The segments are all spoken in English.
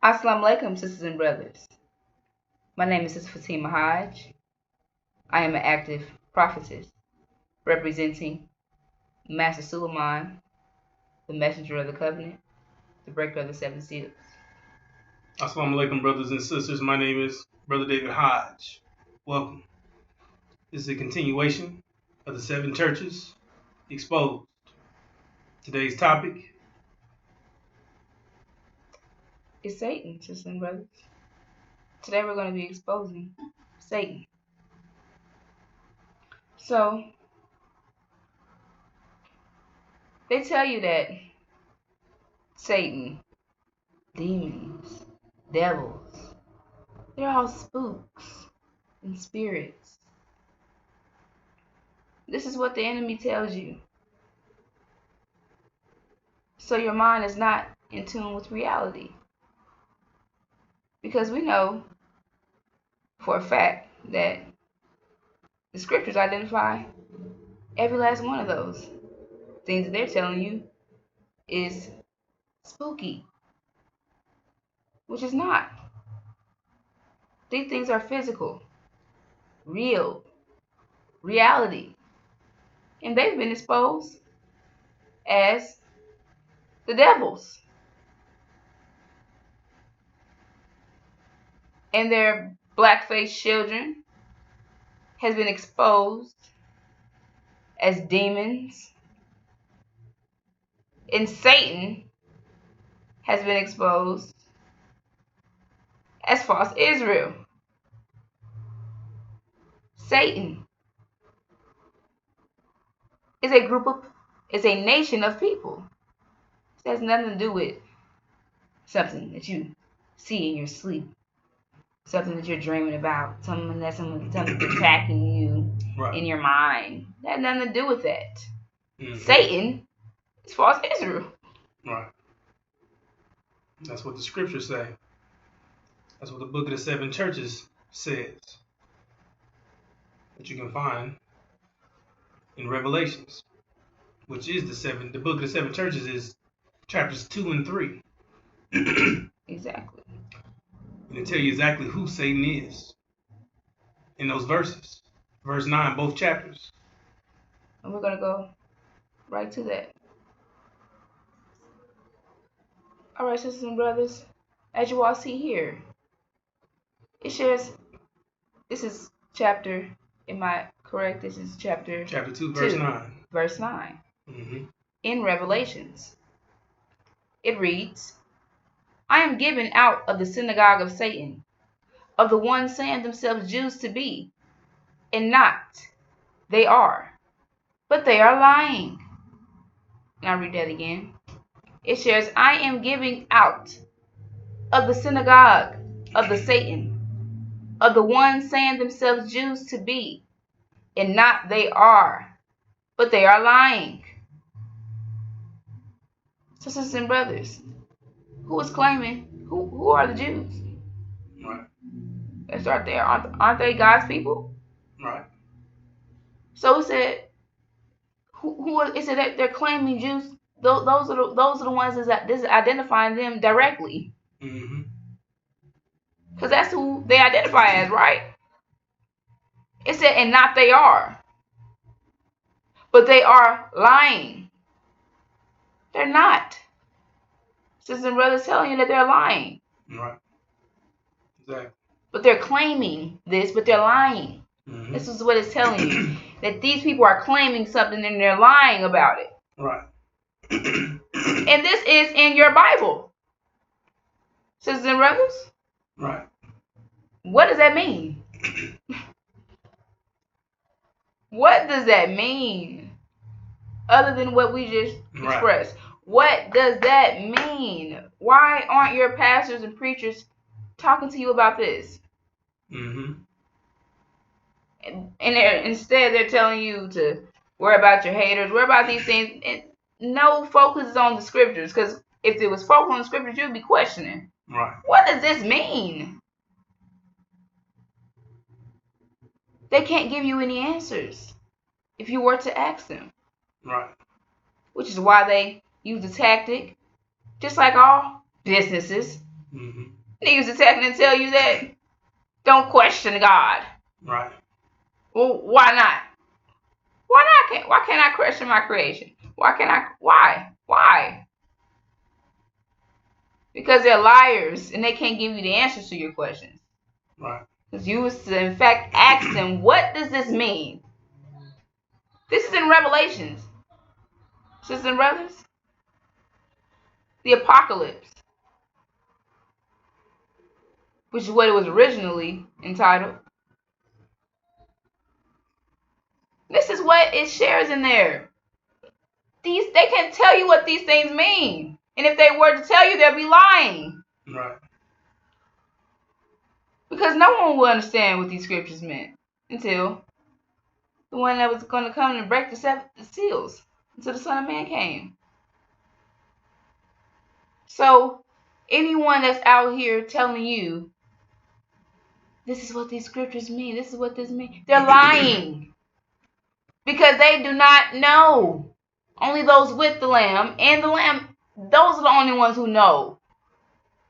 Assalamu alaikum, sisters and brothers. My name is Sister Fatima Hodge. I am an active prophetess representing Master Suleiman, the messenger of the covenant, the breaker of the seven seals. Assalamu alaikum, brothers and sisters. My name is Brother David Hodge. Welcome. This is a continuation of the seven churches exposed. Today's topic is Satan, sisters and brothers. Today we're going to be exposing Satan. So, they tell you that Satan, demons, devils, they're all spooks and spirits. This is what the enemy tells you. So your mind is not in tune with reality. Because we know for a fact that the scriptures identify every last one of those things that they're telling you is spooky, which is not. These things are physical, real, reality, and they've been exposed as the devils. And their black-faced children has been exposed as demons. And Satan has been exposed as false Israel. Satan is a nation of people. It has nothing to do with something that you see in your sleep, something that you're dreaming about, something that's attacking you in your mind. That has nothing to do with that. Mm-hmm. Satan is false Israel. Right. That's what the scriptures say. That's what the book of the seven churches says. That you can find in Revelations, which is the book of the seven churches is chapters 2 and 3. Exactly. And it tell you exactly who Satan is in those verses. Verse 9, both chapters. And we're going to go right to that. All right, sisters and brothers, as you all see here, it shares, this is chapter, am I correct? This is chapter 2, verse 9. Verse 9. Mm-hmm. In Revelations, it reads, I am given out of the synagogue of Satan, of the ones saying themselves Jews to be, and not they are, but they are lying. And I'll read that again. It shares, I am giving out of the synagogue of the Satan, of the ones saying themselves Jews to be, and not they are, but they are lying. Sisters and brothers, who is claiming? Who are the Jews? Right. Let's start there. Aren't they God's people? Right. So it said, it said that they're claiming Jews. Those are the ones that this is identifying them directly. Mm-hmm. Because that's who they identify as, right? It said, and not they are, but they are lying. They're not. Sisters and brothers telling you that they're lying. Right. Exactly. But they're claiming this, but they're lying. Mm-hmm. This is what it's telling you. That these people are claiming something and they're lying about it. Right. And this is in your Bible. Sisters and brothers? Right. What does that mean? What does that mean? Other than what we just expressed. What does that mean? Why aren't your pastors and preachers talking to you about this? Mm-hmm. And instead they're telling you to worry about your haters, worry about these things. And no focus is on the scriptures, because if it was focused on the scriptures, you'd be questioning. Right. What does this mean? They can't give you any answers if you were to ask them. Right. Which is why they use the tactic, just like all businesses, Niggas attacking and tell you that don't question God. Right. Well, why not? Why can't I question my creation? Why? Because they're liars and they can't give you the answers to your questions. Right. Because you was to in fact ask them, what does this mean? This is in Revelations. Sisters and brothers. The apocalypse, which is what it was originally entitled. This is what it shares in there. They can't tell you what these things mean. And if they were to tell you, they'll be lying. Right. Because no one will understand what these scriptures meant until the one that was going to come and break the seals, until the Son of Man came. So anyone that's out here telling you, this is what these scriptures mean, this is what this means, they're lying. Because they do not know. Only those with the Lamb and the Lamb, those are the only ones who know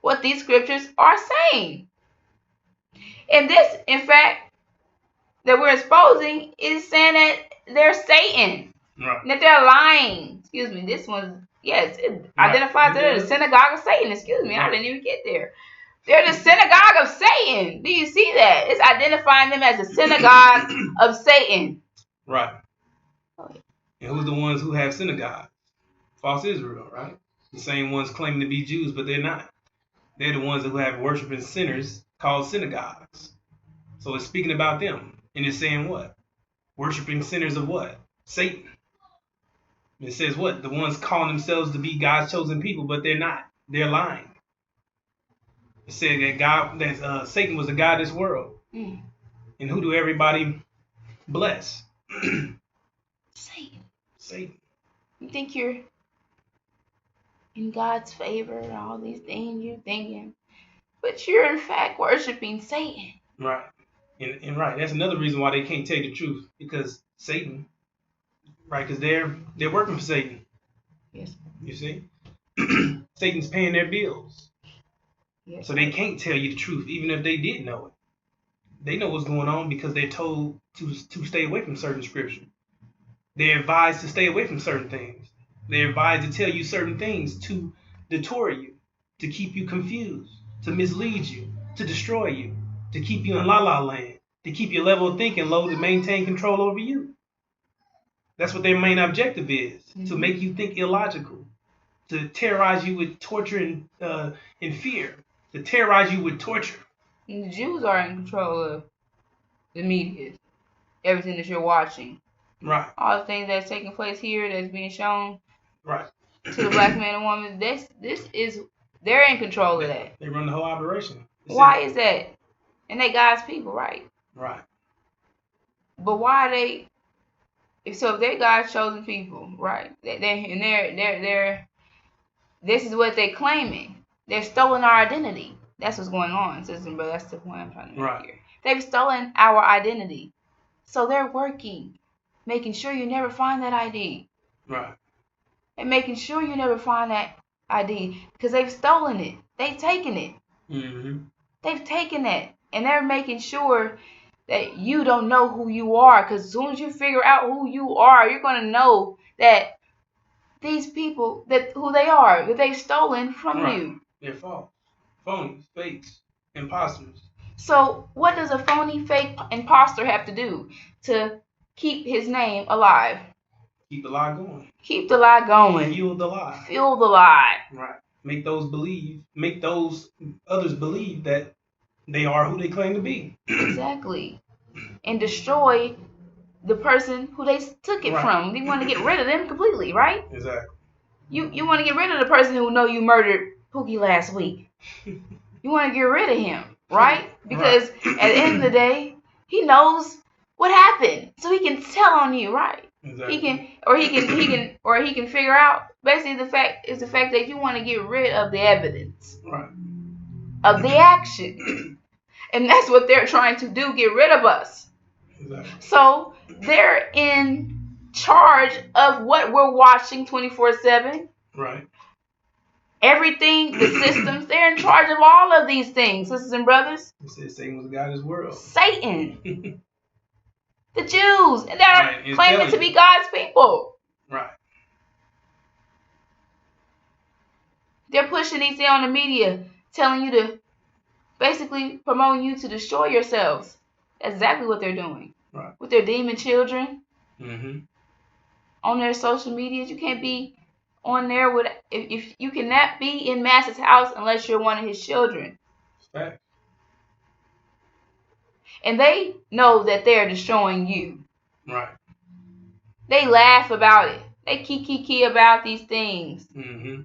what these scriptures are saying. And this, in fact, that we're exposing is saying that they're Satan. Right. That they're lying. Excuse me, this one's, yes, it identifies that they're the synagogue of Satan. Excuse me, I didn't even get there. They're the synagogue of Satan. Do you see that? It's identifying them as the synagogue of Satan. Right. And who's the ones who have synagogues? False Israel, right? The same ones claiming to be Jews, but they're not. They're the ones who have worshiping sinners called synagogues. So it's speaking about them. And it's saying what? Worshiping sinners of what? Satan. It says what? The ones calling themselves to be God's chosen people, but they're not. They're lying. It said that Satan was the god of this world. Mm. And who do everybody bless? Satan. You think you're in God's favor and all these things you're thinking, but you're in fact worshiping Satan. Right. And right, that's another reason why they can't tell you the truth, because Satan, right? Because they're working for Satan. Yes. You see, Satan's paying their bills. Yes. So they can't tell you the truth, even if they did know it. They know what's going on because they're told to stay away from certain scripture. They're advised to stay away from certain things. They're advised to tell you certain things to detour you, to keep you confused, to mislead you, to destroy you, to keep you in la-la land, to keep your level of thinking low, to maintain control over you. That's what their main objective is, to make you think illogical, to terrorize you with torture and fear, to terrorize you with torture. And the Jews are in control of the media, everything that you're watching. Right. All the things that's taking place here that's being shown right. to the black man and woman, they're in control of that. They run the whole operation. Why is that? And they God's people, right? Right. But why are they? If they're God's chosen people, right? They're this is what they're claiming. They're stolen our identity. That's what's going on, sister, but that's the point I'm trying to make here. They've stolen our identity. So they're working, making sure you never find that ID. Right. And making sure you never find that ID because they've stolen it. They've taken it. Mm-hmm. They've taken it. And they're making sure that you don't know who you are. Because as soon as you figure out who you are, you're going to know that these people, who they are, that they've stolen from you. They're false. Phonies, fakes, imposters. So what does a phony, fake imposter have to do to keep his name alive? Keep the lie going. Keep the lie going. Fuel the lie. Fuel the lie. Right. Make those others believe that they are who they claim to be. Exactly. And destroy the person who they took it from. You want to get rid of them completely, right? Exactly. You want to get rid of the person who know you murdered Pookie last week. You want to get rid of him, right? Because at the end of the day, he knows what happened, so he can tell on you, right? Exactly. He can figure out. Basically, the fact that you want to get rid of the evidence, right, of the action, and that's what they're trying to do: get rid of us. Exactly. So they're in charge of what we're watching 24/7. Right. everything, the systems, they're in charge of all of these things, sisters and brothers. It says Satan was the God of this world. Satan. The Jews that are claiming to be God's people. Right. They're pushing these things on the media, telling you to, basically promoting you to destroy yourselves. That's exactly what they're doing. Right. With their demon children. Mm-hmm. On their social medias, you can't be on there with, if you cannot be in Master's house unless you're one of his children. Fact. And they know that they're destroying you. Right. They laugh about it. They kiki about these things. Mm-hmm.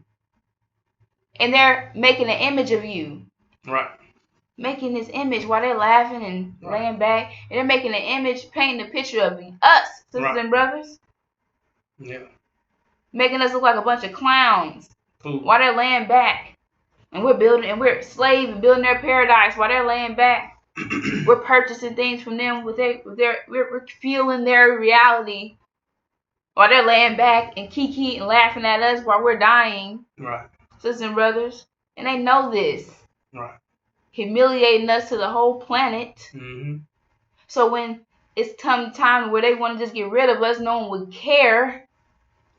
And they're making an image of you. Right. Making this image while they're laughing and laying back. And they're making an image, painting a picture of us, sisters and brothers. Yeah. Making us look like a bunch of clowns. Cool. While they're laying back. And we're slaves and building their paradise while they're laying back. We're purchasing things from them we're feeling their reality while they're laying back and kiki and laughing at us while we're dying. Right. Sisters and brothers. And they know this. Right. Humiliating us to the whole planet. Mm-hmm. So when it's time where they want to just get rid of us, no one would care.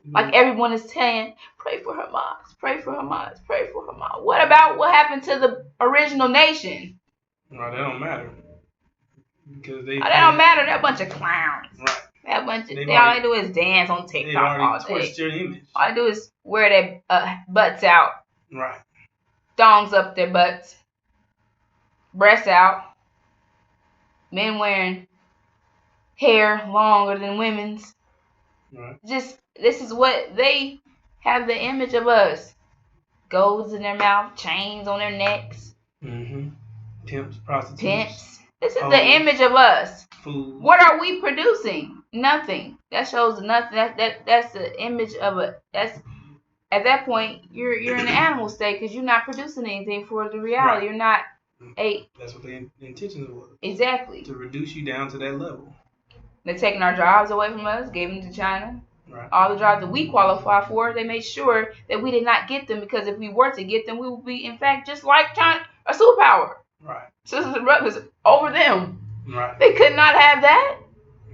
Mm-hmm. Like everyone is saying, pray for Hamas, pray for Hamas, pray for Hamas. What about what happened to the original nation? Right, that don't matter. Because they don't matter. They're a bunch of clowns. Right. That bunch of, all they do is dance on TikTok all day. Twist your image. All they do is wear their butts out. Right. Thongs up their butts. Breasts out. Men wearing hair longer than women's. Right. Just, this is what they have the image of us. Golds in their mouth, chains on their necks. Mm-hmm. Pimps, prostitutes. Pimps. This is the image of us. Food. What are we producing? Nothing. That shows nothing. That's the image of a. That's at that point you're in an animal state because you're not producing anything for the reality. Right. You're not a. That's what the intention was. Exactly. To reduce you down to that level. They're taking our jobs away from us, gave them to China. Right. All the jobs that we qualify for, they made sure that we did not get them because if we were to get them, we would be in fact just like China, a superpower. Right. Sisters and brothers over them. Right. They could not have that.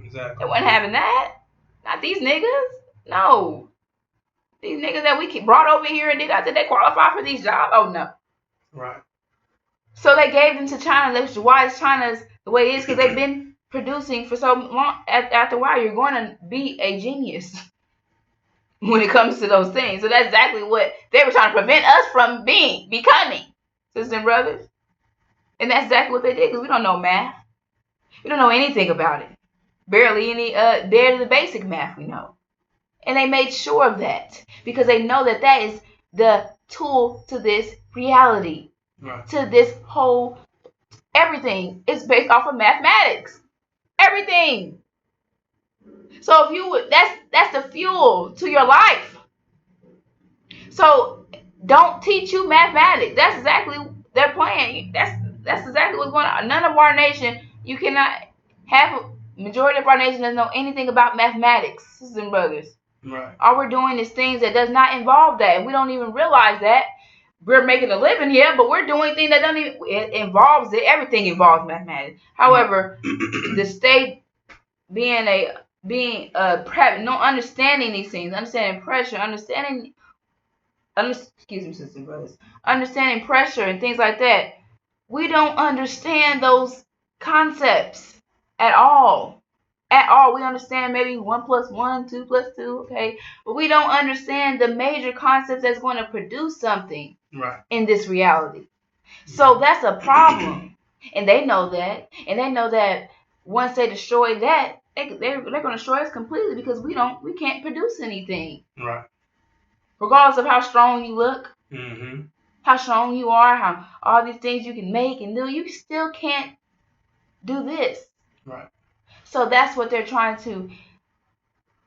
Exactly. They wasn't having that. Not these niggas. No. These niggas that we brought over here and did, they qualify for these jobs? Oh, no. Right. So they gave them to China. That's why China's the way it is, because they've been producing for so long. After a while, you're going to be a genius when it comes to those things. So that's exactly what they were trying to prevent us from becoming. Sisters and brothers. And that's exactly what they did, because we don't know math. We don't know anything about it. Barely any, barely the basic math we know. And they made sure of that, because they know that that is the tool to this reality. Right. To this whole, everything is based off of mathematics. Everything. So if you would, that's the fuel to your life. So don't teach you mathematics. That's exactly their plan. That's exactly what's going on. None of our nation, you cannot have, majority of our nation doesn't know anything about mathematics, sisters and brothers. Right. All we're doing is things that does not involve that, and we don't even realize that. We're making a living here, but we're doing things that don't even, it involves it. Everything involves mathematics. However, the state being no understanding these things, understanding pressure, understanding pressure and things like that. We don't understand those concepts at all. At all. We understand maybe 1 + 1, 2 + 2, okay? But we don't understand the major concepts that's going to produce something in this reality. So that's a problem. And they know that. And they know that once they destroy that, they're going to destroy us completely, because we can't produce anything. Right. Regardless of how strong you look. Mm-hmm. How strong you are, how all these things you can make and do, you still can't do this. Right. So that's what they're trying to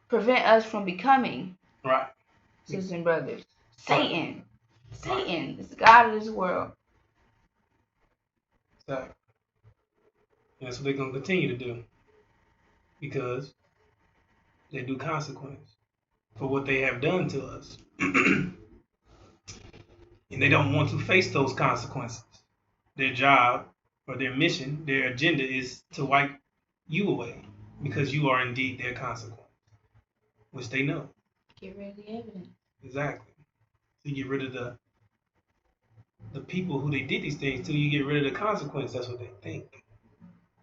prevent us from becoming. Right. Sisters and brothers. Satan. Satan is the God of this world. Exactly. And that's what they're going to continue to do. Because they do consequence for what they have done to us. and they don't want to face those consequences. Their job or their mission, their agenda is to wipe you away because you are indeed their consequence, which they know. Get rid of the evidence. Exactly. So you get rid of the people who they did these things to, you get rid of the consequence. That's what they think.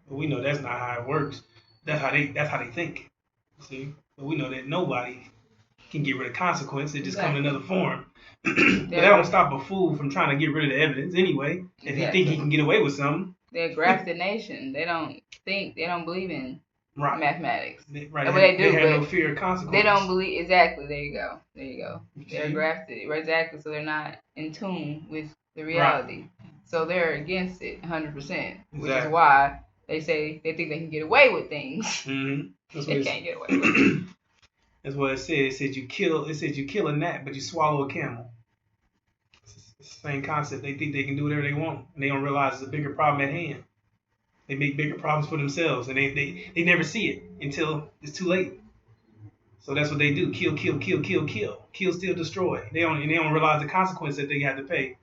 But we know that's not how it works. That's how they think. See? But we know that nobody can get rid of consequence. It just comes in another form. But that don't stop a fool from trying to get rid of the evidence anyway. If he think he can get away with something. They're a grafted nation. They don't believe in mathematics. Right. They have no fear of consequence. They don't believe, exactly. There you go. They're grafted, exactly. So they're not in tune with the reality. Right. So they're against it 100%, which is why they say they think they can get away with things. Mm-hmm. They can't get away with it. That's what it said. It said you kill a gnat, but you swallow a camel. It's the same concept. They think they can do whatever they want, and they don't realize there's a bigger problem at hand. They make bigger problems for themselves, and they never see it until it's too late. So that's what they do: kill, steal, destroy. They don't realize the consequence that they have to pay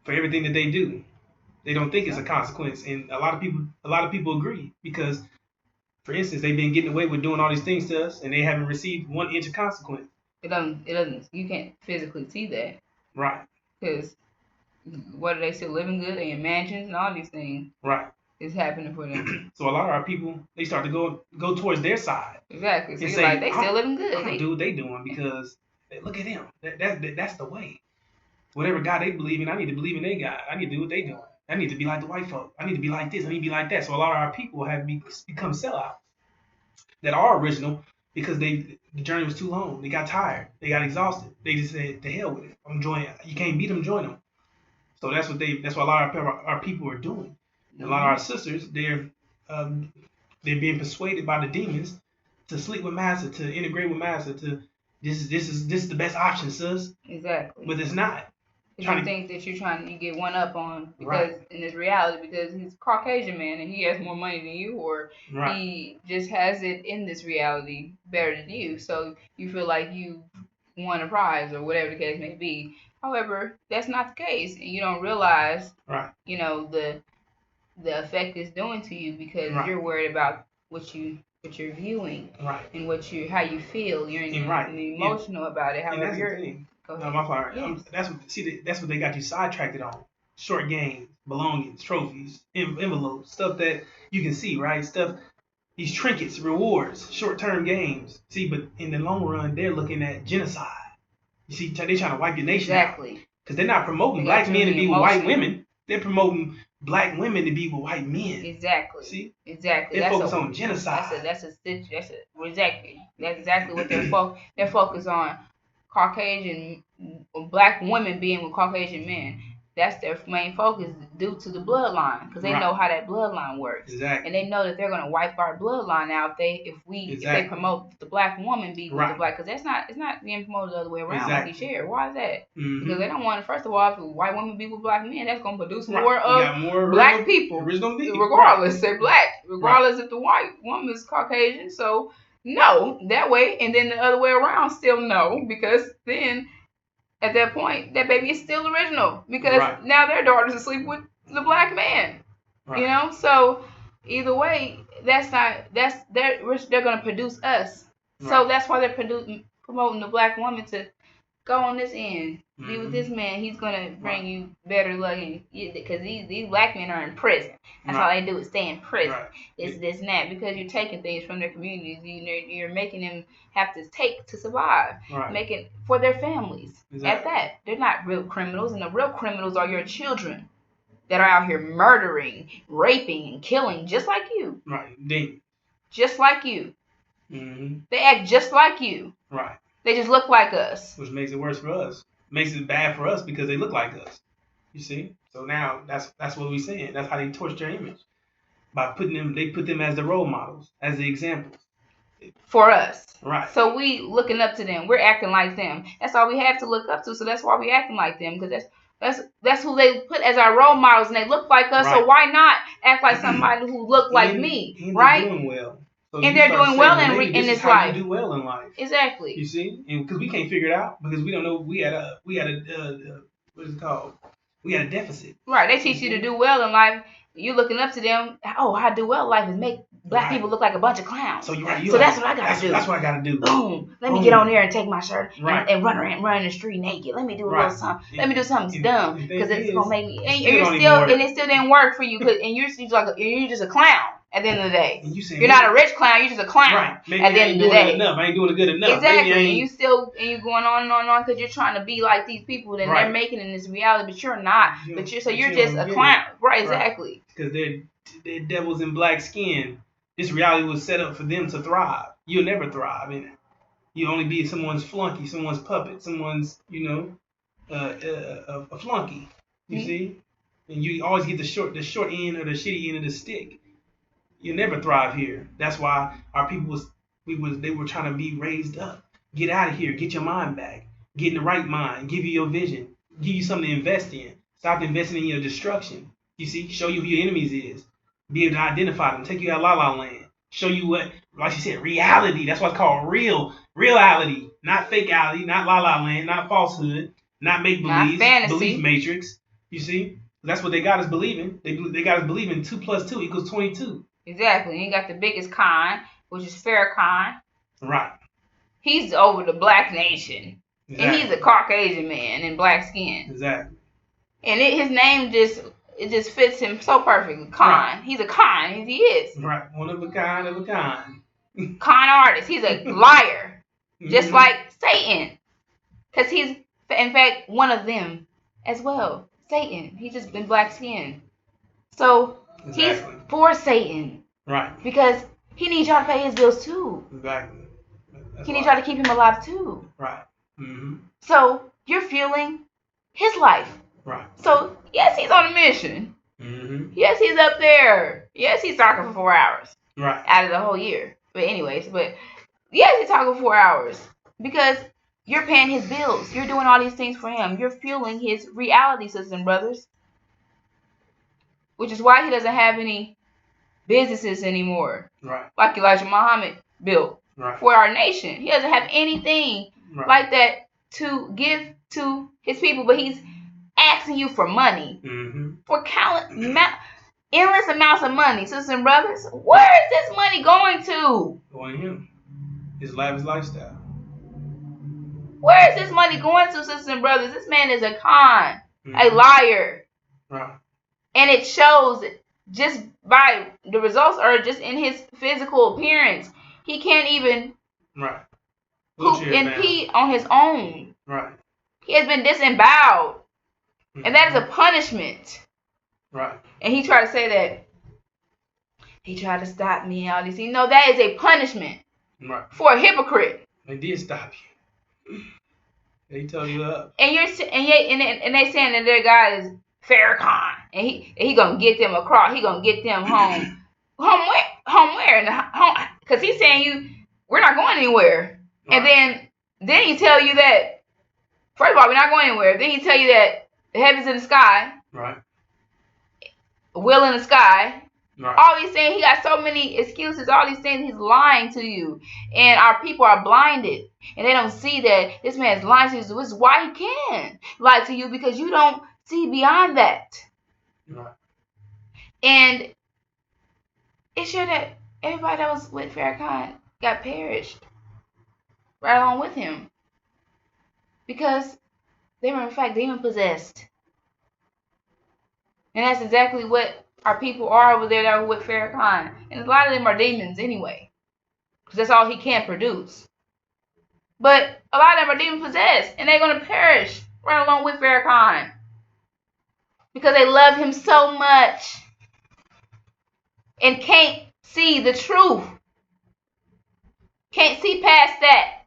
for everything that they do. They don't think it's a consequence, and a lot of people agree because, for instance, they've been getting away with doing all these things to us, and they haven't received 1 inch of consequence. It doesn't. You can't physically see that, right? Because what are they still living good? They in mansions and all these things, right? It's happening for them. So a lot of our people, they start to go towards their side. Exactly. So you're say, like, they still living good. They do what they doing because look at them. That's the way. Whatever God they believe in, I need to believe in their God. I need to do what they doing. I need to be like the white folk. I need to be like this. I need to be like that. So a lot of our people have become sellouts that are original because the journey was too long. They got tired. They got exhausted. They just said, "To hell with it. I'm joining. You can't beat them. Join them." So that's what a lot of our people are doing. A lot of our sisters, they're being persuaded by the demons to sleep with Master, to integrate with Master, to this is the best option, sis. Exactly. But it's not. You think that you're trying to get one up on because in this reality because he's a Caucasian man and he has more money than you, or he just has it in this reality better than you, so you feel like you won a prize or whatever the case may be. However, that's not the case, and you don't realize, the effect it's doing to you because you're worried about what you're viewing, and how you feel. You're emotional about it. However, you're my fault. Yes. That's what they got you sidetracked on. Short games, belongings, trophies, envelopes, stuff that you can see, right? These trinkets, rewards, short-term games. See, but in the long run, they're looking at genocide. You see, they're trying to wipe your nation out. Because they're not promoting black men to be with white women. They're promoting black women to be with white men. Exactly. See? Exactly. They're focused on genocide. Exactly. That's exactly what they're focused on. Caucasian black women being with Caucasian men. That's their main focus due to the bloodline, because they know how that bloodline works. Exactly. And they know that they're going to wipe our bloodline out if they promote the black woman be with the black, because it's not being promoted the other way around like you shared. Why is that? Mm-hmm. Because they don't want to. First of all, if white women be with black men, that's going to produce more of black people, regardless. They're black, regardless if the white woman is Caucasian. So no, that way, and then the other way around, still no, because then. At that point, that baby is still original because now their daughter's asleep with the black man. Right. So either way, they're gonna produce us. Right. So that's why they're promoting the black woman to go on this end, be with this man. He's gonna bring you better luck, because these black men are in prison. That's all they do is stay in prison. Right. It's this and that, because you're taking things from their communities. You're making them have to take to survive, making for their families. Exactly. At that, they're not real criminals, and the real criminals are your children that are out here murdering, raping, and killing, just like you. Right. Just like you. Mm-hmm. They act just like you. Right. They just look like us. Which makes it worse for us. Makes it bad for us because they look like us. You see? So now that's what we're saying. That's how they torch their image. By they put them as the role models, as the examples. For us. Right. So we looking up to them. We're acting like them. That's all we have to look up to. So that's why we acting like them. Because that's who they put as our role models, and they look like us. Right. So why not act like somebody who look like me? Right? They're doing well. So and they're doing well in this life. You do well in life. Exactly. You see, and because we can't figure it out because we don't know. We had a what is it called? We got a deficit. Right. They teach you to do well in life. You looking up to them. Oh, how to do well in life is make black people look like a bunch of clowns. So you're right. So that's what I gotta do. That's what I gotta do. Boom. Let me get on there and take my shirt and run in the street naked. Let me do a little something. Let me do something dumb because it's gonna make me. And it still didn't work for you and you're just a clown. At the end of the day, you're not a rich clown. You're just a clown. Right. Maybe at the end of the day, I ain't doing it good enough. Exactly. And you going on and on because you're trying to be like these people that they're making in this reality, but you're not. You're just a clown. Right. Exactly. Because they're devils in black skin. This reality was set up for them to thrive. You'll never thrive in it. You only be someone's flunky, someone's puppet, someone's a flunky. You see, and you always get the short end or the shitty end of the stick. You never thrive here. That's why our people they were trying to be raised up. Get out of here. Get your mind back. Get in the right mind. Give you your vision. Give you something to invest in. Stop investing in your destruction. You see, show you who your enemies is. Be able to identify them. Take you out of la-la land. Show you what, like you said, reality. That's what's called reality. Not fakeality, not la-la land, not falsehood, not make-believe, belief matrix. You see? That's what they got us believing. They got us believing 2 + 2 = 22. Exactly. And you got the biggest Khan, which is Farrakhan. Right. He's over the black nation. Exactly. And he's a Caucasian man in black skin. Exactly. And his name just fits him so perfectly. Khan. Right. He's a Khan. He is. Right. One of a kind of a kind. Con artist. He's a liar. Just like Satan. Because he's, in fact, one of them as well. Satan. He's just been black skin. So he's for Satan. Right. Because he needs y'all to pay his bills too. Exactly. He needs y'all to keep him alive too. Right. Mm-hmm. So you're fueling his life. Right. So yes, he's on a mission. Mm-hmm. Yes, he's up there. Yes, he's talking for 4 hours. Right. Out of the whole year. But yes, he's talking 4 hours. Because you're paying his bills. You're doing all these things for him. You're fueling his reality system, brothers. Which is why he doesn't have any businesses anymore. Right. Like Elijah Muhammad built for our nation. He doesn't have anything like that to give to his people, but he's asking you for money. Mm-hmm. For endless amounts of money. Sisters and brothers, where is this money going to? Going to him. His lifestyle. Where is this money going to, sisters and brothers? This man is a con, a liar. Right. And it shows just by the results or just in his physical appearance. He can't even poop and pee on his own. Right. He has been disemboweled. Mm-hmm. And that is a punishment. Right. And he tried to say that he tried to stop me and all these things. No, that is a punishment. Right. For a hypocrite. They did stop you. They told you up. And they saying that their guy is Farrakhan, and he gonna get them across. He gonna get them home. Home where? Because he's saying we're not going anywhere. Right. And then he tell you that first of all we're not going anywhere. Then he tell you that the heavens in the sky. Right. Will in the sky. Right. All these things, he got so many excuses. All these things, he's lying to you, and our people are blinded, and they don't see that this man is lying to you. This is why he can lie to you, because you don't see beyond that. Right. And it's sure that everybody that was with Farrakhan got perished right along with him, because they were in fact demon possessed, and that's exactly what our people are over there that were with Farrakhan. And a lot of them are demons anyway, because that's all he can produce. But a lot of them are demon possessed, and they're going to perish right along with Farrakhan, because they love him so much and can't see the truth. Can't see past that,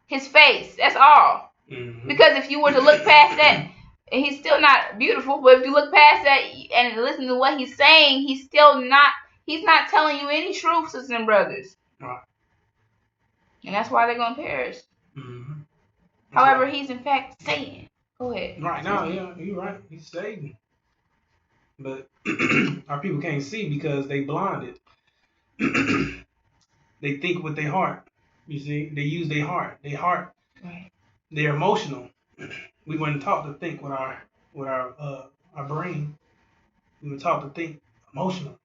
his face. That's all. Mm-hmm. Because if you were to look past that, and he's still not beautiful, but if you look past that and listen to what he's saying, he's not telling you any truth, sisters and brothers. Right. And that's why they're going to perish. Mm-hmm. However, he's in fact Satan. Go ahead. Right. No, yeah, you're right. He's Satan. But our people can't see because they blinded. They think with their heart. You see? They use their heart. Right. They're emotional. We weren't taught to think with our with our brain. We were taught to think emotional.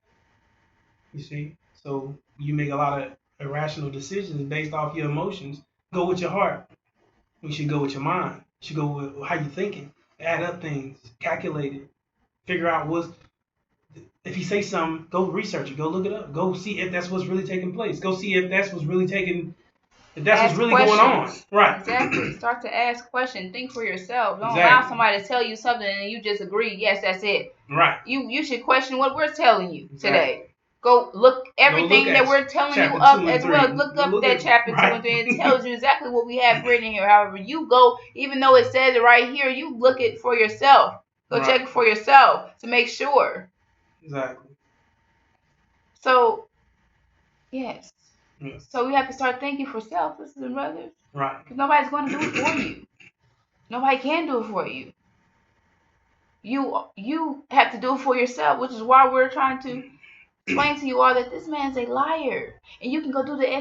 You see, so you make a lot of irrational decisions based off your emotions. Go with your heart. You should go with your mind. You should go with how you're thinking. Add up things, calculate it, figure out what's. If you say something, go research it. Go look it up. Go see if that's what's really taking place. Go see if that's what's really taking. If that's what's Ask really going on. questions. Right. Exactly. Start to ask questions. Think for yourself. Don't allow Exactly. somebody to tell you something and you just agree. Yes, that's it. Right. You should question what we're telling you Exactly. today. Go look everything Go look that at we're telling you chapter up 2 and as 3. well. Look Go up look that at- chapter 2 right. and 3. It tells you exactly what we have written in here. However, you go, even though it says it right here, you look it for yourself. Go Right. check it for yourself to make sure. Exactly. So, yes. Yes. So we have to start thinking for self, sisters and brothers. Right. Because nobody's going to do it for you. Nobody can do it for you. You have to do it for yourself, which is why we're trying to explain to you all that this man's a liar, and you can go do the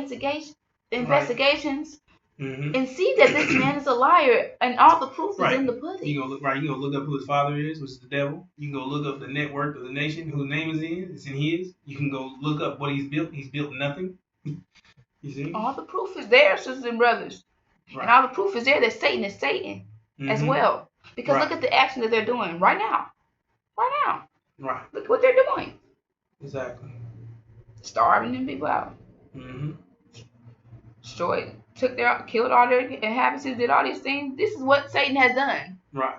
investigations Mm-hmm. and see that this man is a liar, and all the proof is in the pudding. You gonna look right. You gonna look up who his father is, which is the devil. You can go look up the network of the nation whose name is in. It's in his. You can go look up what he's built. He's built nothing. You see? All the proof is there, sisters and brothers, Right. and all the proof is there that Satan is Satan as well. Because look at the action that they're doing right now. Right now. Right. Look what they're doing. Exactly. Starving them people out. Mm-hmm. Destroyed, killed all their inhabitants, did all these things. This is what Satan has done. Right.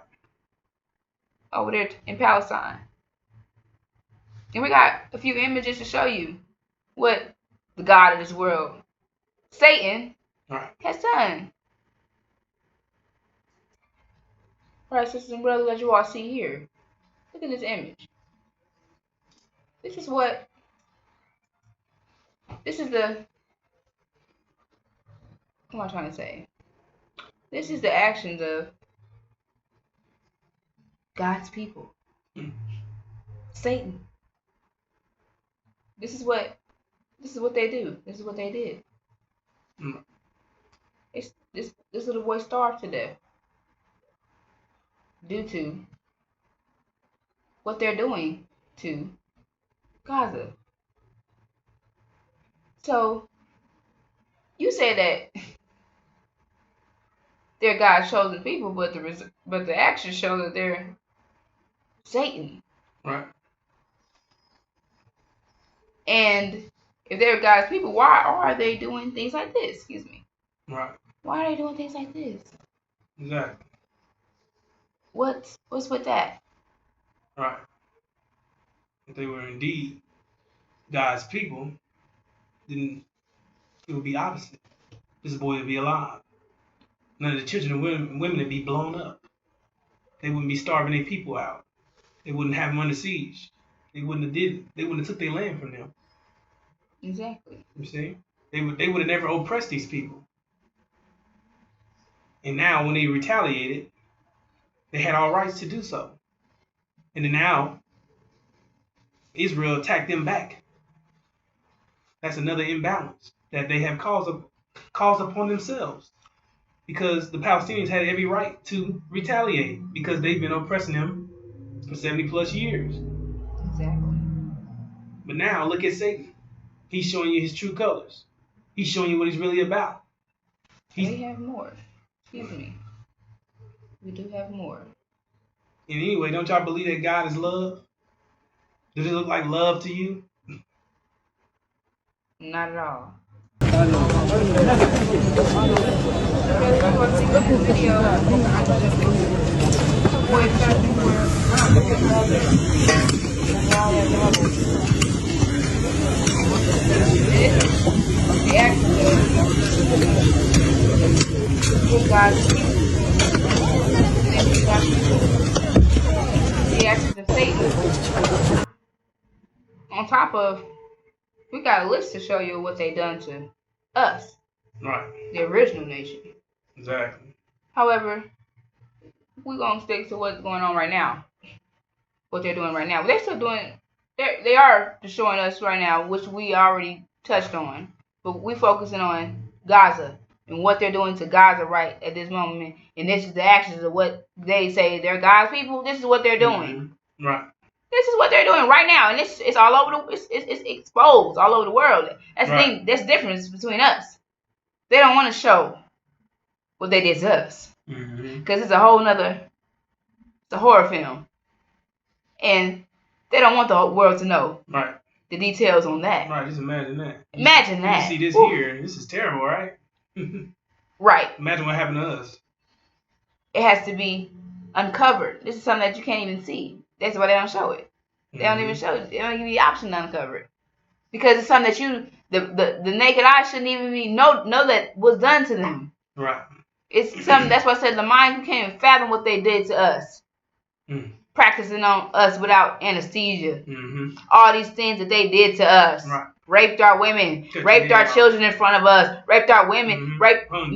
Over there in Palestine. And we got a few images to show you what the God of this world, Satan, has done. Alright, sisters and brothers, as you all see here. Look at this image. This is the, what am I trying to say? This is the actions of God's people. Satan. This is what they do. This is what they did. This little boy starved to death due to what they're doing to Gaza. So you say that they're God's chosen people, but the actions show that they're Satan. Right. And if they're God's people, why are they doing things like this? Excuse me. Right. Why are they doing things like this? Exactly. What's with that? Right. If they were indeed God's people, then it would be opposite. This boy would be alive. None of the children and women would be blown up. They wouldn't be starving their people out. They wouldn't have them under siege. They wouldn't have did it. They wouldn't have took their land from them. Exactly. You see? They would have never oppressed these people. And now when they retaliated, they had all rights to do so. And then now Israel attacked them back. That's another imbalance that they have caused upon themselves. Because the Palestinians had every right to retaliate because they've been oppressing them for 70 plus years. Exactly. But now look at Satan. He's showing you his true colors. He's showing you what he's really about. We have more. Excuse me. We do have more. And anyway, don't y'all believe that God is love? Does it look like love to you? Not at all. The actions of God's people. The actions of Satan. On top of, we got a list to show you what they done to us. Right. The original nation. Exactly. However, we're going to stick to what's going on right now. What they're doing right now. But they're still doing, they are destroying us right now, which we already touched on. But we're focusing on Gaza and what they're doing to Gaza right at this moment. And this is the actions of what they say they're God's people. This is what they're doing. Right. This is what they're doing right now, and it's all over it's exposed all over the world. That's the thing. That's the difference between us. They don't want to show what they did to us because it's a whole nother. It's a horror film, and they don't want the world to know the details on that. Right. Just imagine that. Imagine that. You see this here. This is terrible, right? Right. Imagine what happened to us. It has to be uncovered. This is something that you can't even see. That's why they don't show it. They don't even show it. They don't give you the option to uncover it. Because it's something that the naked eye shouldn't even be know that was done to them. Right. It's something, that's why I said the mind can't even fathom what they did to us. Practicing on us without anesthesia. All these things that they did to us. Right. Raped our women, raped our children in front of us, raped our women, raped our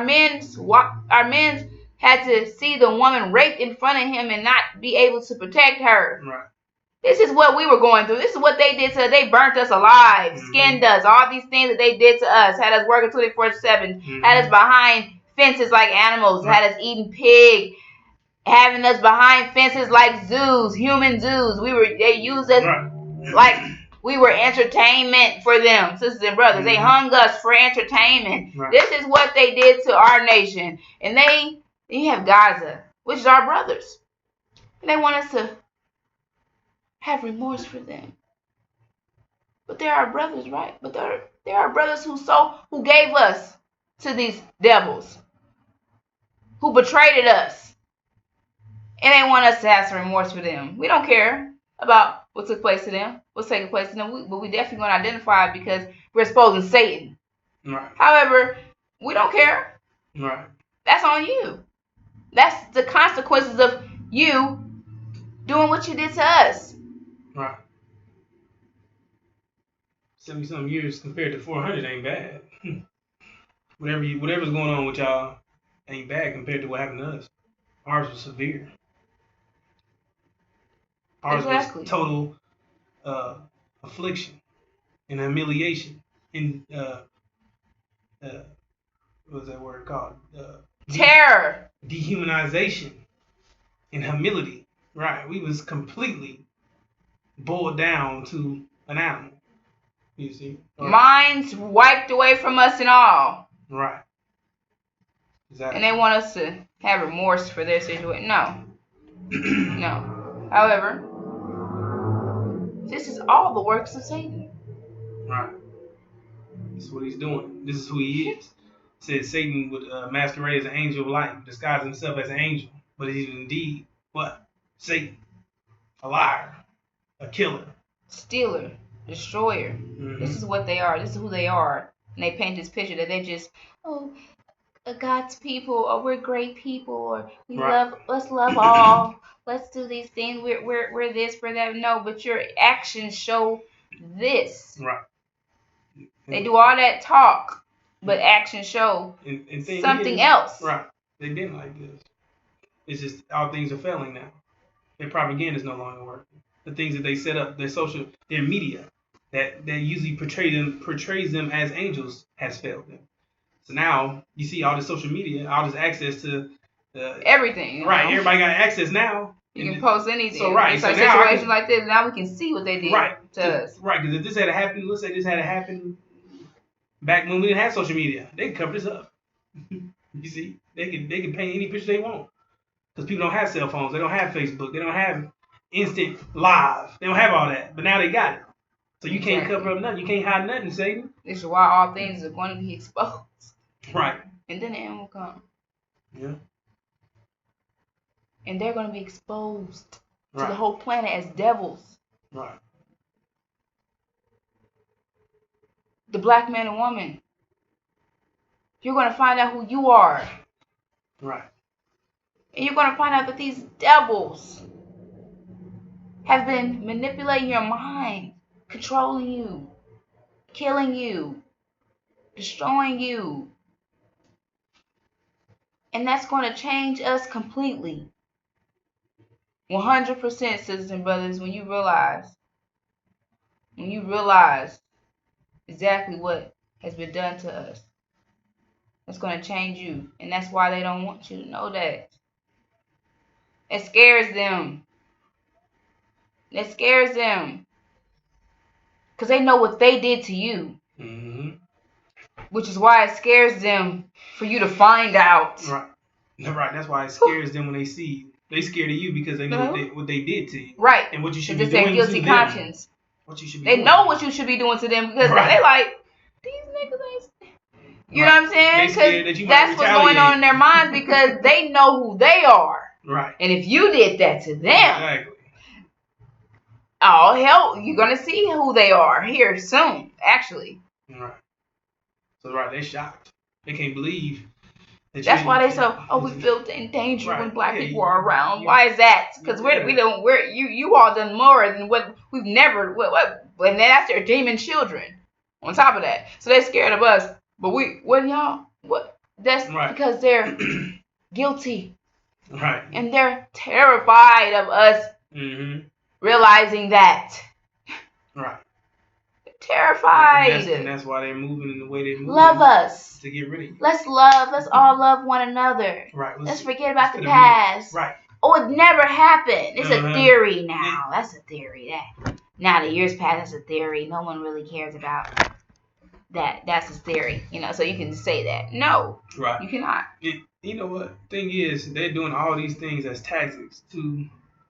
men had to see the woman raped in front of him and not be able to protect her. Right. This is what we were going through. This is what they did to us. They burnt us alive, skinned us, all these things that they did to us, had us working 24/7, had us behind fences like animals, had us eating pig, having us behind fences like zoos, human zoos. They used us like we were entertainment for them, sisters and brothers. They hung us for entertainment. This is what they did to our nation. And you have Gaza, which is our brothers. And they want us to have remorse for them. But they're our brothers, right? But they're our brothers who gave us to these devils, who betrayed us. And they want us to have some remorse for them. We don't care about what took place to them, what's taking place to them, but we definitely going to identify it because we're exposing Satan. Right. However, we don't care. Right. That's on you. That's the consequences of you doing what you did to us. Right. 70-something years compared to 400 ain't bad. Whatever's going on with y'all ain't bad compared to what happened to us. Ours was severe. Ours was total affliction and humiliation and what was that word called? Terror. Dehumanization and humility. Right. We was completely boiled down to an animal. You see? Minds wiped away from us and all. Right. Exactly. And they want us to have remorse for their situation. No. No. However, this is all the works of Satan. Right. This is what he's doing. This is who he is. It said Satan would masquerade as an angel of light, disguise himself as an angel, but he's indeed what? Satan. A liar. A killer. Stealer. Destroyer. This is what they are. This is who they are. And they paint this picture that they just, God's people, or we're great people, or let's love all. Let's do these things. We're this, we're that. No, but your actions show this. Right. They do all that talk, but actions show something else. Right. They've been like this. It's just all things are failing now. Their propaganda is no longer working. The things that they set up, their media that usually portrays them as angels has failed them. So now you see all this social media, all this access to everything. Right. Everybody got access now. You can post anything. So right. So now situations like this, now we can see what they did to us. Right. Because if this had happened, let's say this had happened back when we didn't have social media, they could cover this up. You see, they can paint any picture they want because people don't have cell phones, they don't have Facebook, they don't have instant live, they don't have all that. But now they got it, so you can't cover up nothing. You can't hide nothing, Satan. This is why all things are going to be exposed. Right. And then the end will come. Yeah. And they're going to be exposed to the whole planet as devils. Right. The black man and woman. You're going to find out who you are. Right. And you're going to find out that these devils have been manipulating your mind, controlling you, killing you, destroying you. And that's going to change us completely. 100%, sisters and brothers, when you realize exactly what has been done to us. It's going to change you. And that's why they don't want you to know that. It scares them. It scares them. Because they know what they did to you. Mm-hmm. Which is why it scares them for you to find out. Right. Right. That's why it scares them when they see you. They scared of you because they know what they did to you. Right. And what you should be it's doing their guilty to conscience. them. What you should be they doing. know what you should be doing to them because they like, these niggas ain't. You know what I'm saying? Because that's what's going on in their minds because they know who they are. Right. And if you did that to them, exactly. Oh, hell, you're going to see who they are here soon, actually. Right. So, right, they shocked. They can't believe. That's why they say, oh, we feel in danger when black people are around. Why is that? Because you all done more than what we've never, and that's their demon children on top of that. So they're scared of us. But that's because they're guilty. Right. And they're terrified of us realizing that. Right. Terrified. And that's why they're moving in the way they're moving. Love us. To get rid of you. Let's all love one another. Right. Let's forget about the past. Right. Oh, it never happened. It's a theory now. That's a theory. Now the years pass, that's a theory. No one really cares about that. That's a theory. So you can say that. No. Right. You cannot. You know what? Thing is, they're doing all these things as tactics to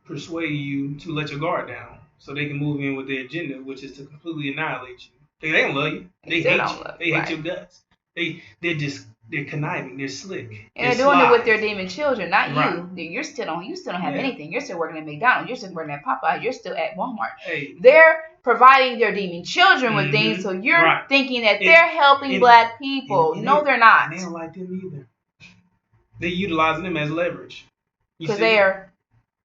persuade you to let your guard down so they can move in with their agenda, which is to completely annihilate you. They don't love you. They hate you. They hate your guts. They're conniving. They're slick. And they're doing it with their demon children, not you. You still don't have anything. You're still working at McDonald's. You're still working at Popeyes. You're still at Walmart. Hey. They're providing their demon children with things, so you're thinking that they're helping black people. No, they're not. They don't like them either. They're utilizing them as leverage. Because they are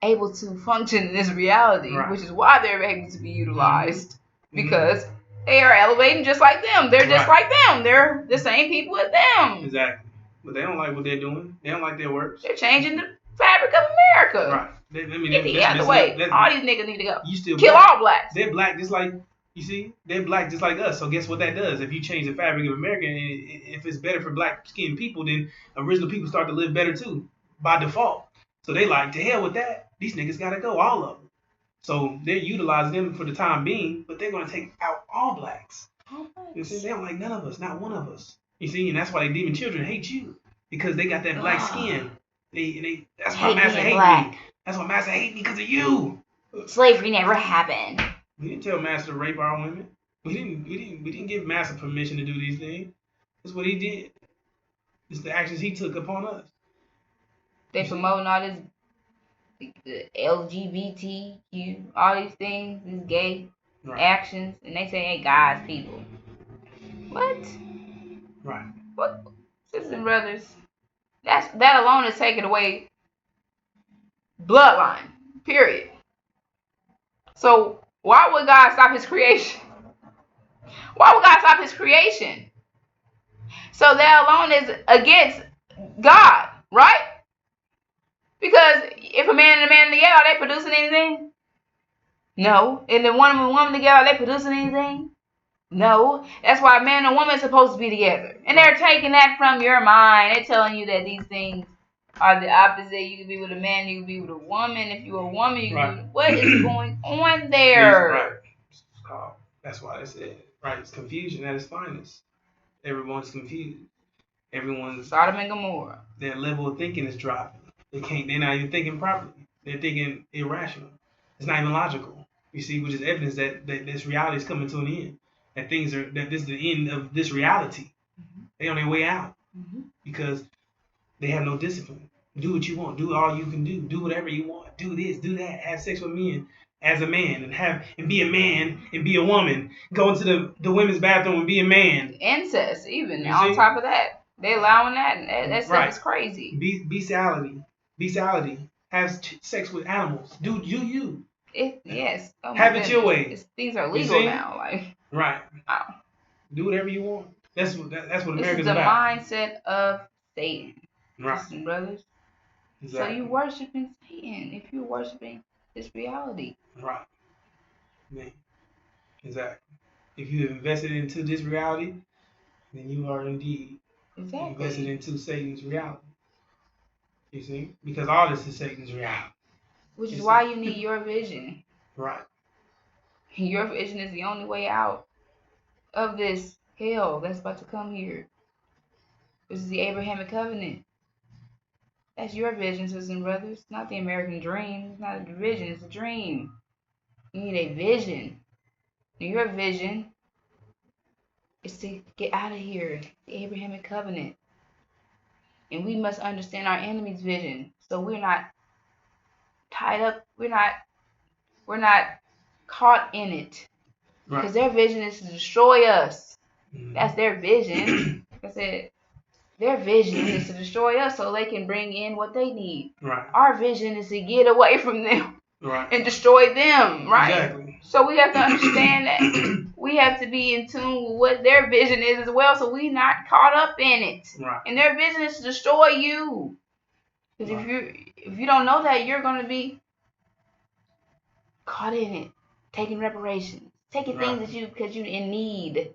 able to function in this reality, which is why they're able to be utilized. Because they are elevating just like them. They're just like them. They're the same people as them. Exactly. But they don't like what they're doing. They don't like their works. They're changing the fabric of America. Right. Get the other way. All these niggas need to go. Kill all blacks. They're black just like, you see, they're black just like us. So guess what that does? If you change the fabric of America, and if it's better for black skinned people, then original people start to live better too, by default. So they like, to hell with that. These niggas got to go, all of them. So they're utilizing them for the time being, but they're going to take out all blacks. You see, they don't like none of us, not one of us. You see, and that's why they demon children hate you, because they got that black skin. That's why Master hate me. That's why Master hate me, because of you. Slavery never happened. We didn't tell Master to rape our women. We didn't give Master permission to do these things. That's what he did. It's the actions he took upon us. They promoting all this LGBTQ, all these things, these gay actions, and they say, hey, God's people. What? Right. What? Sisters and brothers, that alone is taking away bloodline, period. So why would God stop his creation? Why would God stop his creation? So that alone is against God, right? Because if a man and a man together, are they producing anything? No. And the woman and woman together, are they producing anything? No. That's why a man and a woman are supposed to be together. And they're taking that from your mind. They're telling you that these things are the opposite. You can be with a man, you can be with a woman. If you're a woman, you can be with... What is going on there? Right. That's why I said, right, it's confusion at its finest. Everyone's confused. Everyone's... Sodom and Gomorrah. Their level of thinking is dropping. They're not even thinking properly. They're thinking irrational. It's not even logical. You see, which is evidence that this reality is coming to an end. That this is the end of this reality. They're on their way out. Because they have no discipline. Do what you want. Do all you can do. Do whatever you want. Do this, do that. Have sex with men as a man and be a man and be a woman. Go into the women's bathroom and be a man. Incest, even on top of that. They allowing that, and that stuff is crazy. Bestiality. Have sex with animals. Do you? Yes. Oh have it your way. Things are legal now. Right. Wow. Do whatever you want. That's what America's about. This is the mindset of Satan. Right. Brothers. Exactly. So you worshiping Satan if you're worshiping this reality. Right. Man. Exactly. If you invested into this reality, then you are indeed invested Exactly. into Satan's reality. You see? Because all this is Satan's reality. Which You is see? why you need your vision. Right. Your vision is the only way out of this hell that's about to come here. This is the Abrahamic covenant. That's your vision, sisters and brothers. Not the American dream. It's not a vision, it's a dream. You need a vision. And your vision is to get out of here. The Abrahamic covenant. And we must understand our enemy's vision. So we're not tied up. We're not caught in it. Right. Because their vision is to destroy us. Mhm. That's their vision. That's it. Their vision is to destroy us so they can bring in what they need. Right. Our vision is to get away from them. Right. And destroy them, right? Exactly. So we have to understand that we have to be in tune with what their vision is as well, so we're not caught up in it. Right. And their vision is to destroy you. Because if you don't know that, you're going to be caught in it, taking reparations, taking things that because you're in need,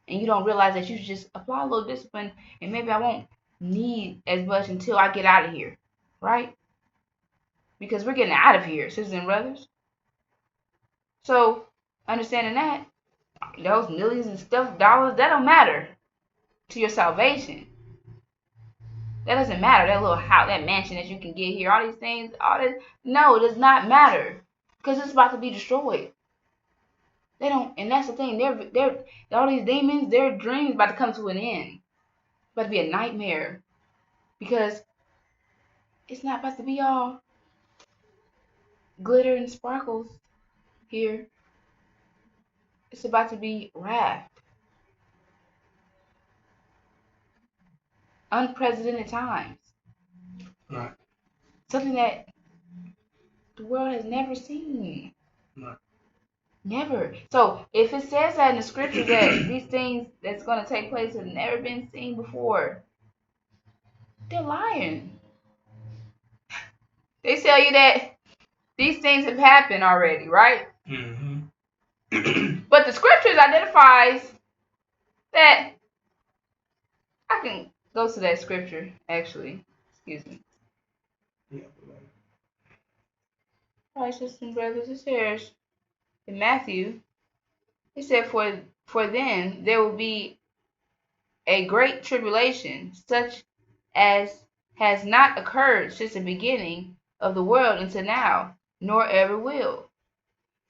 and you don't realize that you should just apply a little discipline, and maybe I won't need as much until I get out of here, right? Because we're getting out of here, sisters and brothers. So understanding that, those millions and stuff dollars, that don't matter to your salvation. That doesn't matter. That little house, that mansion that you can get here, all these things, all this, no, it does not matter because it's about to be destroyed. They don't, and that's the thing. They're all these demons. Their dreams about to come to an end. It's about to be a nightmare because it's not about to be all glitter and sparkles here. It's about to be wrath, unprecedented times. Right. Something that the world has never seen. Right. Never. So if it says that in the scripture that these things that's going to take place have never been seen before, they're lying. They tell you that these things have happened already, right? Mm-hmm. But the scriptures identifies that I can go to that scripture actually. Excuse me. Yeah. All right, sisters and brothers, it says in Matthew, it said, for then there will be a great tribulation, such as has not occurred since the beginning of the world until now, nor ever will.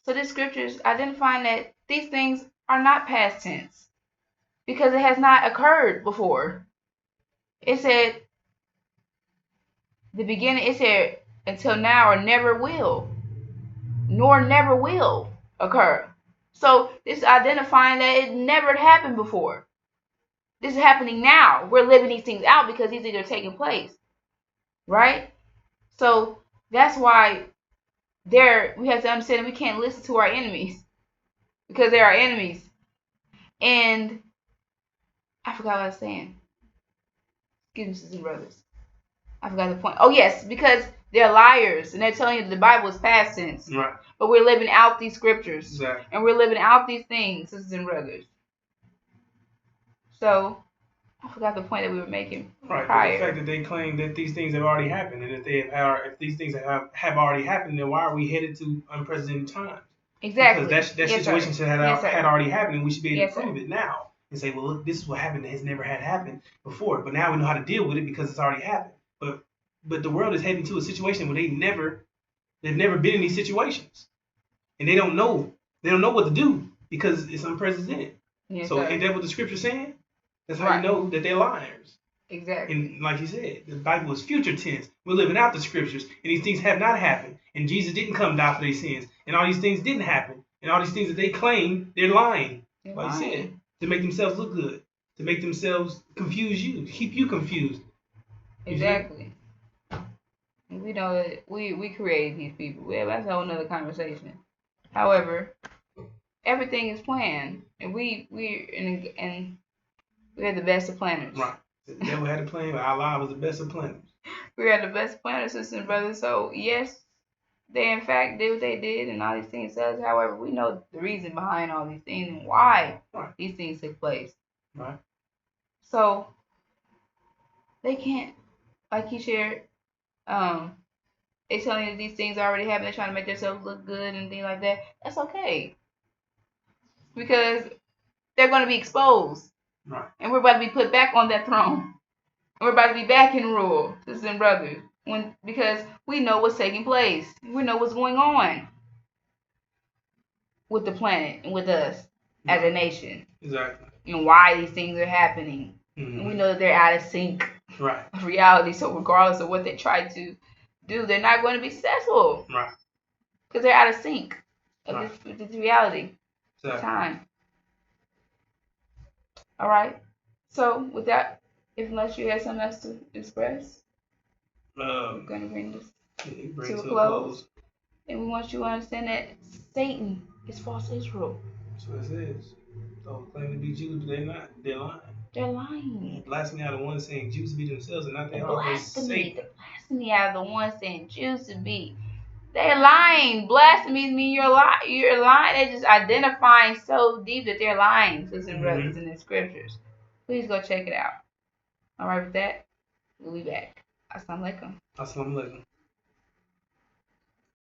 So this scripture is identifying that these things are not past tense because it has not occurred before. It said the beginning, it said until now or never will, nor never will occur. So this is identifying that it never happened before. This is happening now. We're living these things out because these things are taking place. Right? So that's why we have to understand that we can't listen to our enemies because they're our enemies. And I forgot what I was saying. Excuse me, sisters and brothers. I forgot the point. Oh yes, because they're liars and they're telling you that the Bible is past tense. Right. But we're living out these scriptures. Exactly. And we're living out these things, sisters and brothers. So I forgot the point that we were making Right, prior. but the fact that they claim that these things have already happened, and if these things have already happened, then why are we headed to unprecedented times? Exactly. Because that Yes, situation sir. had already happened, and we should be able Yes, to prove sir. it now and say, well, look, this is what happened that has never had happened before, but now we know how to deal with it because it's already happened. But the world is heading to a situation where they've never been in these situations, and they don't know what to do because it's unprecedented. Yes, So sir. ain't that what the scripture's saying? That's how Right. you know that they're liars. Exactly. And like you said, the Bible is future tense. We're living out the scriptures, and these things have not happened. And Jesus didn't come die for their sins, and all these things didn't happen. And all these things that they claim, they're lying. They're like lying. you said, to make themselves look good, to make themselves confuse you, to keep you confused. Exactly. And we know that we created these people. Well, that's a whole nother conversation. However, everything is planned, and we are the best of planners. Right. The devil had a plan, but Allah was the best of planners. We are the best planners, sisters and brothers. So yes, they in fact did what they did, and all these things does. However, we know the reason behind all these things and why these things took place. Right. So they can't, like he shared, they telling you these things already happen. They're trying to make themselves look good and things like that. That's okay, because they're going to be exposed, Right. and we're about to be put back on that throne. And we're about to be back in rule, sisters and brothers, because we know what's taking place. We know what's going on with the planet and with us as a nation. Exactly. And why these things are happening. Mm-hmm. And we know that they're out of sync right. of reality. So regardless of what they try to do, they're not going to be successful. Right. Because they're out of sync of right. this reality. Exactly. Time. All right. So with that, unless you have something else to express, we're going to bring this to a close. And we want you to understand that Satan is false Israel. That's what it says. So claim to be Jews, but they're not. They're lying. They're lying. Blasphemy out of the ones saying Jews to be themselves and not they are. Blasphemy out of the ones saying Jews to be. They're lying. Blasphemy means you're lying. They're just identifying so deep that they're lying, sisters and brothers, in the scriptures. Please go check it out. All right, with that, we'll be back. Assalamu alaikum. Assalamu alaikum.